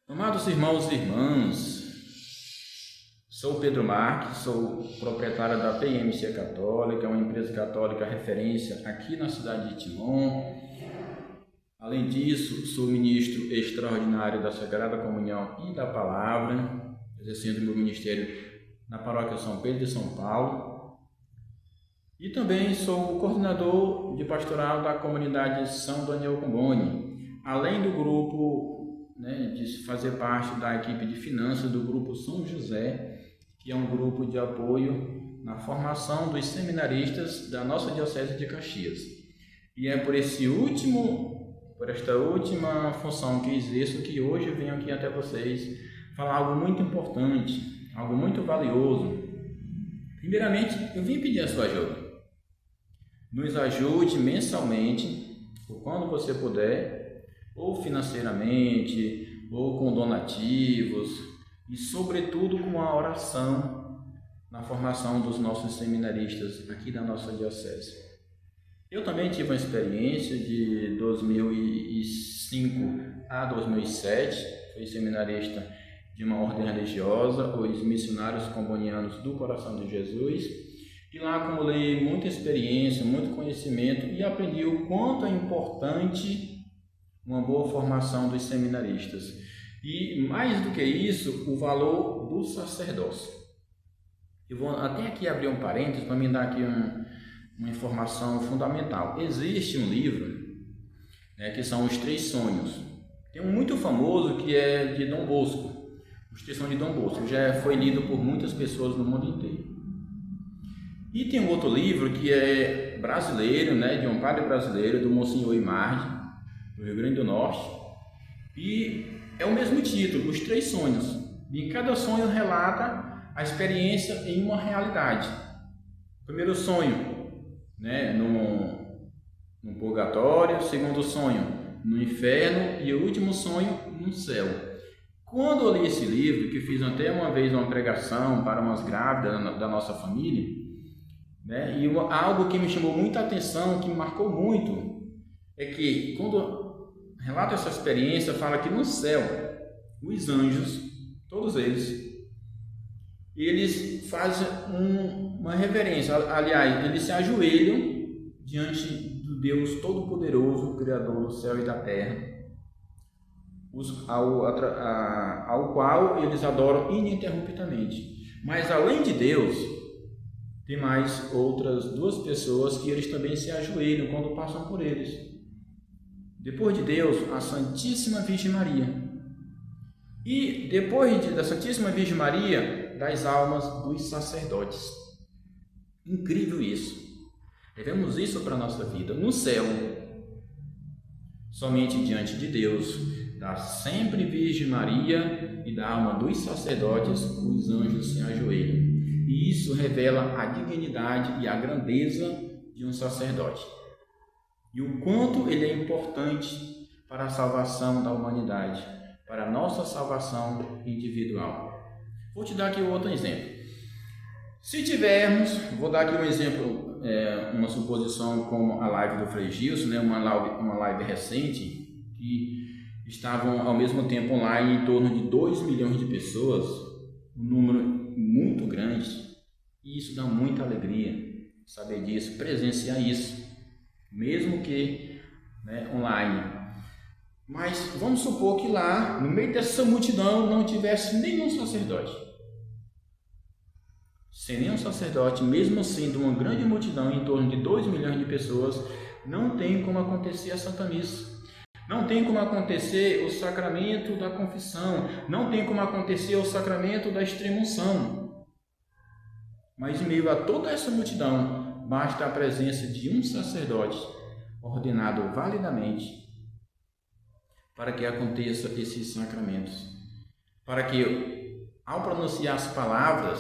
Amados irmãos e irmãs, sou Pedro Marques, sou proprietário da PMC Católica, uma empresa católica referência aqui na cidade de Timon. Além disso, sou ministro extraordinário da Sagrada Comunhão e da Palavra, exercendo meu ministério na Paróquia São Pedro de São Paulo. E também sou coordenador de pastoral da comunidade São Daniel Comboni, além do grupo de fazer parte da equipe de finanças do grupo São José, que é um grupo de apoio na formação dos seminaristas da nossa Diocese de Caxias. E é por esta última função que exerço que hoje eu venho aqui até vocês falar algo muito importante, algo muito valioso. Primeiramente, eu vim pedir a sua ajuda. Nos ajude mensalmente, ou quando você puder, ou financeiramente, ou com donativos, e sobretudo com a oração na formação dos nossos seminaristas aqui da nossa diocese. Eu também tive uma experiência de 2005 a 2007, fui seminarista de uma ordem religiosa, os Missionários Combonianos do Coração de Jesus, e lá acumulei muita experiência, muito conhecimento e aprendi o quanto é importante uma boa formação dos seminaristas. E mais do que isso, o valor do sacerdócio. Eu vou até aqui abrir um parênteses para me dar aqui uma informação fundamental. Existe um livro, que são Os Três Sonhos. Tem um muito famoso que é de Dom Bosco. Os Três Sonhos de Dom Bosco. Já foi lido por muitas pessoas no mundo inteiro. E tem um outro livro que é brasileiro, de um padre brasileiro, do Monsenhor Imardi, do Rio Grande do Norte, e é o mesmo título, Os Três Sonhos, e cada sonho relata a experiência em uma realidade. O primeiro sonho, no purgatório, o segundo sonho no inferno e o último sonho no céu. Quando eu li esse livro, que fiz até uma vez uma pregação para umas grávidas da nossa família, e algo que me chamou muita atenção, que me marcou muito, é que quando relata essa experiência, fala que no céu, os anjos, todos eles fazem uma reverência, aliás, eles se ajoelham diante do Deus Todo-Poderoso, Criador do céu e da terra, ao qual eles adoram ininterruptamente. Mas além de Deus, tem mais outras duas pessoas que eles também se ajoelham quando passam por eles. Depois de Deus, a Santíssima Virgem Maria. E depois da Santíssima Virgem Maria, das almas dos sacerdotes. Incrível isso. Levemos isso para a nossa vida. No céu, somente diante de Deus, da sempre Virgem Maria e da alma dos sacerdotes, os anjos se ajoelham. E isso revela a dignidade e a grandeza de um sacerdote. E o quanto ele é importante para a salvação da humanidade, para a nossa salvação individual. Vou te dar aqui outro exemplo. Se tivermos, vou dar aqui um exemplo, uma suposição como a live do Frei Gilson, uma live recente, que estavam ao mesmo tempo online em torno de 2 milhões de pessoas, um número muito grande, e isso dá muita alegria, saber disso, presenciar isso, mesmo que online. Mas vamos supor que lá, no meio dessa multidão, não tivesse nenhum sacerdote. Sem nenhum sacerdote, mesmo sendo uma grande multidão, em torno de 2 milhões de pessoas, não tem como acontecer a Santa Missa. Não tem como acontecer o sacramento da confissão. Não tem como acontecer o sacramento da extrema-unção. Mas em meio a toda essa multidão, basta a presença de um sacerdote ordenado validamente para que aconteça esses sacramentos. Para que, ao pronunciar as palavras,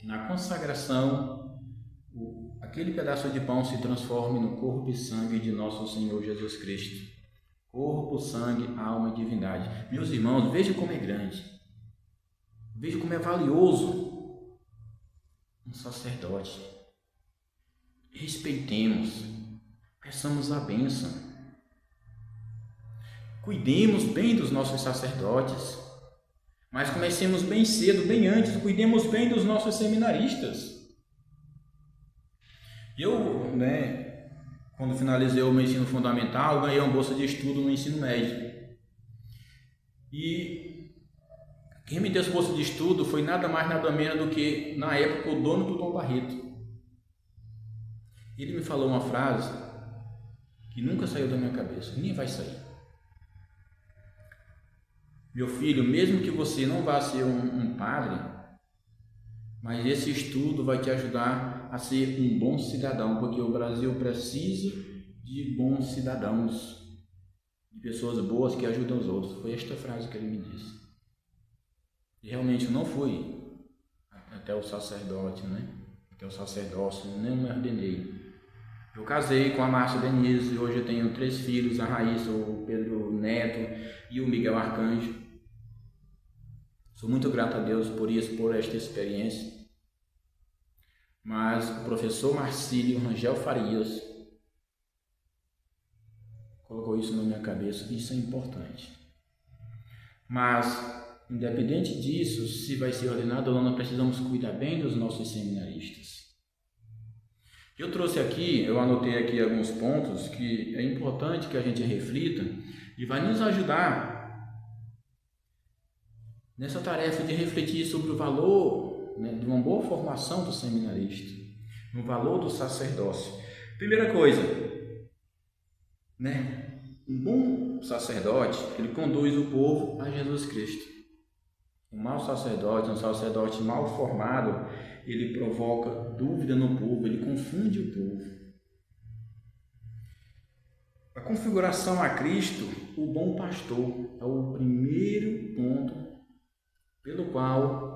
na consagração, aquele pedaço de pão se transforme no corpo e sangue de nosso Senhor Jesus Cristo. Corpo, sangue, alma e divindade. Meus irmãos, veja como é grande. Veja como é valioso um sacerdote. Respeitemos, peçamos a bênção. Cuidemos bem dos nossos sacerdotes. Mas comecemos bem cedo, bem antes, cuidemos bem dos nossos seminaristas. Eu, quando finalizei o meu ensino fundamental, ganhei uma bolsa de estudo no ensino médio. E quem me deu essa bolsa de estudo foi nada mais, nada menos do que, na época, o dono do Dom Barreto. Ele me falou uma frase que nunca saiu da minha cabeça, nem vai sair. Meu filho, mesmo que você não vá ser um padre, mas esse estudo vai te ajudar a ser um bom cidadão, porque o Brasil precisa de bons cidadãos, de pessoas boas que ajudam os outros. Foi esta frase que ele me disse. E realmente eu não fui até o sacerdote, até o sacerdócio, nem me ordenei. Eu casei com a Márcia Denise e hoje eu tenho 3 filhos, a Raíssa, o Pedro Neto e o Miguel Arcanjo. Sou muito grato a Deus por isso, por esta experiência. Mas o professor Marcílio Rangel Farias colocou isso na minha cabeça, isso é importante. Mas, independente disso, se vai ser ordenado ou não, nós precisamos cuidar bem dos nossos seminaristas. Eu trouxe aqui, eu anotei aqui alguns pontos que é importante que a gente reflita e vai nos ajudar nessa tarefa de refletir sobre o valor de uma boa formação do seminarista, no valor do sacerdócio. Primeira coisa, um bom sacerdote, ele conduz o povo a Jesus Cristo. Um mau sacerdote, um sacerdote mal formado, ele provoca dúvida no povo, ele confunde o povo. A configuração a Cristo, o bom pastor, é o primeiro ponto pelo qual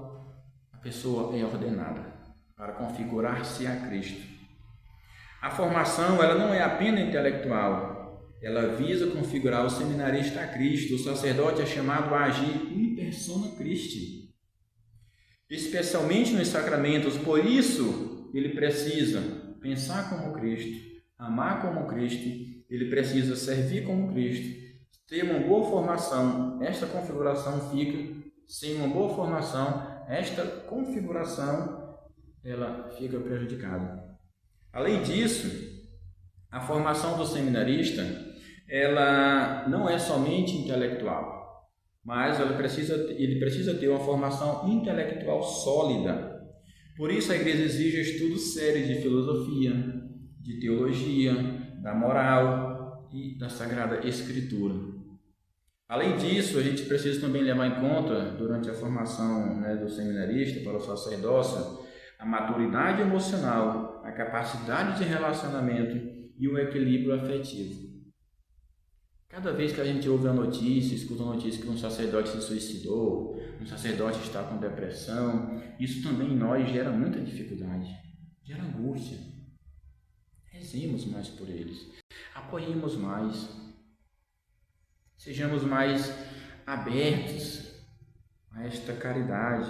a pessoa é ordenada, para configurar-se a Cristo. A formação, ela não é apenas intelectual, ela visa configurar o seminarista a Cristo. O sacerdote é chamado a agir in persona Christi, especialmente nos sacramentos. Por isso, ele precisa pensar como Cristo, amar como Cristo, ele precisa servir como Cristo, ter uma boa formação. Esta configuração fica sem uma boa formação, esta configuração ela fica prejudicada. Além disso, a formação do seminarista ela não é somente intelectual, mas ele precisa ter uma formação intelectual sólida. Por isso a igreja exige estudos sérios de filosofia, de teologia, da moral e da Sagrada Escritura. Além disso, a gente precisa também levar em conta, durante a formação do seminarista para o sacerdócio, a maturidade emocional, a capacidade de relacionamento e o equilíbrio afetivo. Cada vez que a gente ouve a notícia, escuta a notícia que um sacerdote se suicidou, um sacerdote está com depressão, isso também em nós gera muita dificuldade, gera angústia. Rezemos mais por eles, apoiemos mais. Sejamos mais abertos a esta caridade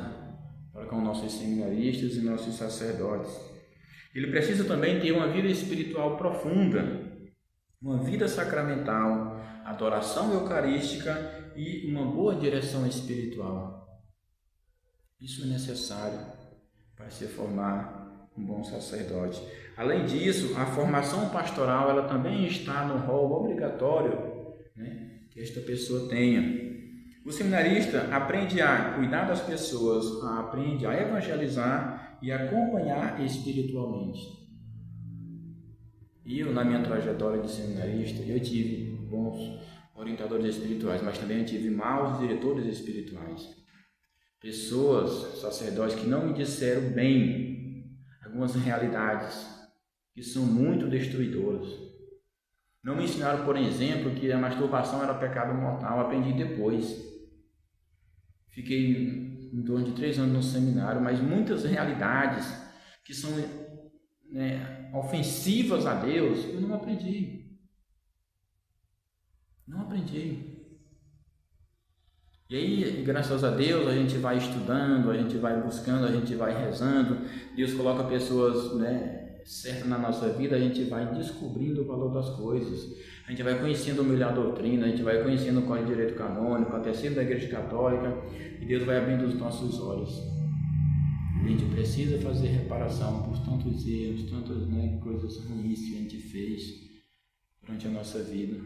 para com nossos seminaristas e nossos sacerdotes. Ele precisa também ter uma vida espiritual profunda, uma vida sacramental, adoração eucarística e uma boa direção espiritual. Isso é necessário para se formar um bom sacerdote. Além disso, a formação pastoral ela também está no rol obrigatório que esta pessoa tenha. O seminarista aprende a cuidar das pessoas, aprende a evangelizar e acompanhar espiritualmente. Eu, na minha trajetória de seminarista, eu tive bons orientadores espirituais, mas também eu tive maus diretores espirituais. Pessoas, sacerdotes, que não me disseram bem algumas realidades que são muito destruidoras. Não me ensinaram, por exemplo, que a masturbação era pecado mortal. Aprendi depois. Fiquei em torno de 3 anos no seminário, mas muitas realidades que são ofensivas a Deus, eu não aprendi. Não aprendi. E aí, graças a Deus, a gente vai estudando, a gente vai buscando, a gente vai rezando. Deus coloca pessoas certa na nossa vida, a gente vai descobrindo o valor das coisas. A gente vai conhecendo a melhor doutrina, a gente vai conhecendo o Código de Direito Canônico, a tecido da Igreja Católica, e Deus vai abrindo os nossos olhos. A gente precisa fazer reparação por tantos erros, tantas coisas ruins que a gente fez durante a nossa vida.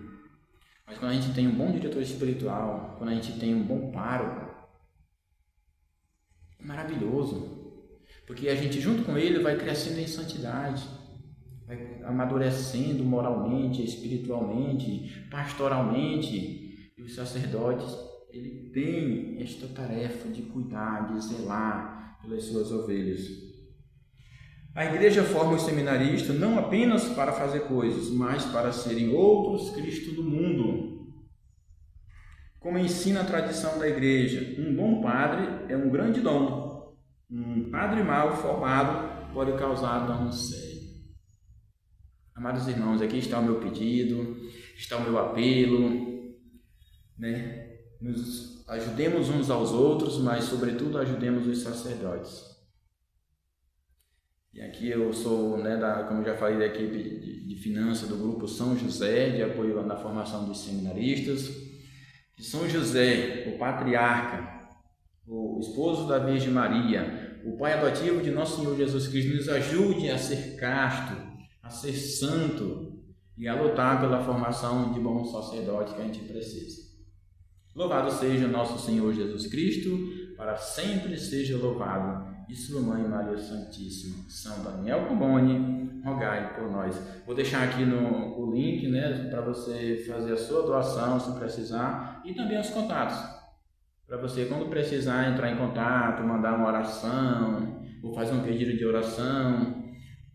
Mas quando a gente tem um bom diretor espiritual, quando a gente tem um bom pároco, é maravilhoso, porque a gente junto com ele vai crescendo em santidade, vai amadurecendo moralmente, espiritualmente, pastoralmente. E os sacerdotes, ele tem esta tarefa de cuidar, de zelar pelas suas ovelhas. A igreja forma os seminaristas não apenas para fazer coisas, mas para serem outros Cristo do mundo. Como ensina a tradição da igreja, um bom padre é um grande dom. Um padre mal formado pode causar dano sério. Amados irmãos, aqui está o meu pedido, está o meu apelo, Nos ajudemos uns aos outros, mas sobretudo ajudemos os sacerdotes. E aqui eu sou, como eu já falei, da equipe de finanças do grupo São José, de apoio na formação dos seminaristas. Que São José, o patriarca, o esposo da Virgem Maria, o pai adotivo de nosso Senhor Jesus Cristo, nos ajude a ser casto, a ser santo e a lutar pela formação de bons sacerdotes que a gente precisa. Louvado seja nosso Senhor Jesus Cristo, para sempre seja louvado, e sua Mãe Maria Santíssima. São Daniel Comboni, rogai por nós. Vou deixar aqui o link, para você fazer a sua doação, se precisar, e também os contatos, para você, quando precisar, entrar em contato, mandar uma oração, ou fazer um pedido de oração,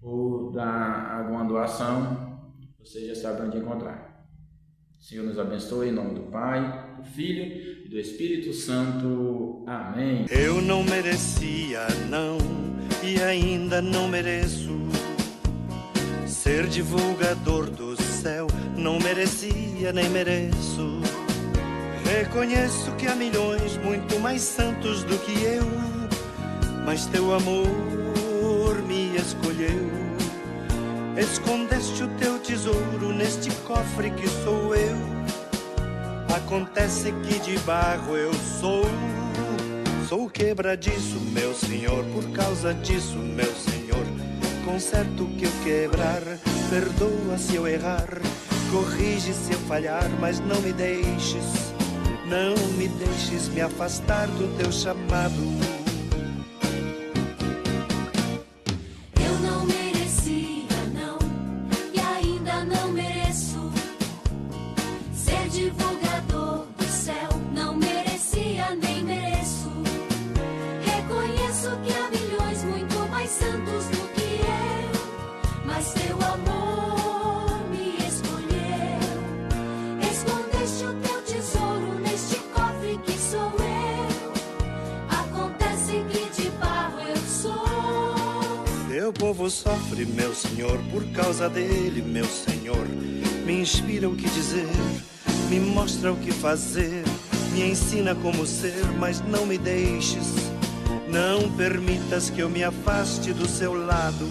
ou dar alguma doação, você já sabe onde encontrar. O Senhor nos abençoe, em nome do Pai, do Filho e do Espírito Santo. Amém. Eu não merecia, não, e ainda não mereço ser divulgador do céu. Não merecia, nem mereço. Reconheço que há milhões muito mais santos do que eu, mas teu amor me escolheu. Escondeste o teu tesouro neste cofre que sou eu. Acontece que de barro eu sou quebradiço, meu Senhor. Por causa disso, meu Senhor, conserto o que eu quebrar. Perdoa se eu errar, corrige se eu falhar, mas não me deixes me afastar do teu chamado. Divulgador do céu, não merecia nem mereço. Reconheço que há milhões muito mais santos do que eu, mas teu amor me escolheu. Escondeste o teu tesouro neste cofre que sou eu. Acontece que de barro eu sou. Teu povo sofre, meu Senhor, por causa dele, meu Senhor. Me inspira o que dizer, me mostra o que fazer, me ensina como ser, mas não me deixes, não permitas que eu me afaste do seu lado.